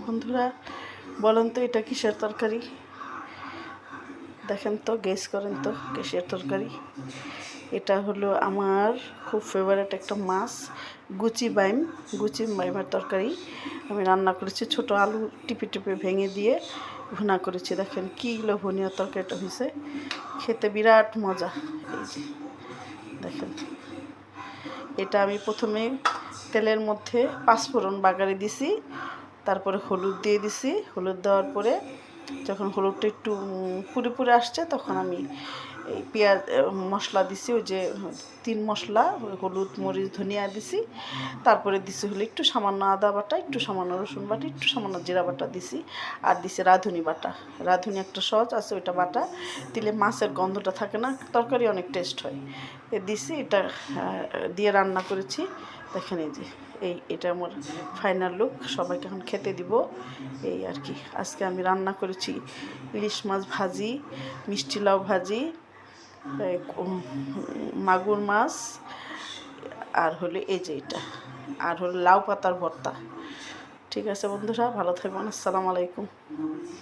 বন্ধুরা বলেন তো এটা কিসের তরকারি? দেখেন তো, গেস করেন তো কিসের তরকারি। এটা হলো আমার খুব ফেভারিট একটা মাছ, গুচি বাইমের তরকারি আমি রান্না করেছি। ছোট আলু টিপে টিপে ভেঙে দিয়ে ভুনা করেছি। দেখেন কী লোভনীয় তরকারিটা হয়েছে, খেতে বিরাট মজা। এই যে দেখেন, এটা আমি প্রথমে তেলের মধ্যে পাঁচফোড়ন বাগারে দিছি, তারপরে হলুদ দিয়ে দিছি। হলুদ দেওয়ার পরে যখন হলুদটা একটু পুড়ে পুড়ে আসছে, তখন আমি এই পেঁয়াজ মশলা দিছি, ওই যে 3 মশলা, হলুদ মরিচ ধনিয়া দিছি। তারপরে দিছি হলো একটু সামান্য আদা বাটা, একটু সামান্য রসুন বাটা, একটু সামান্য জিরা বাটা দিছি। আর দিছি রাঁধুনি বাটা। রাঁধুনি একটা সস আছে, ওইটা বাটা দিলে মাছের গন্ধটা থাকে না, তরকারি অনেক টেস্ট হয়। দিছি, এটা দিয়ে রান্না করেছি। দেখেন এই যে এটা আমার ফাইনাল লুক। সবাইকে এখন খেতে দিব, এই আর কি। আজকে আমি রান্না করেছি ইলিশ মাছ ভাজি, মিষ্টি লাউ ভাজি, মাগুর মাছ, আর হলো এই যে এটা, আর হলো লাউ পাতার ভর্তা। ঠিক আছে বন্ধুরা, ভালো থাকবেন। আসসালামু আলাইকুম।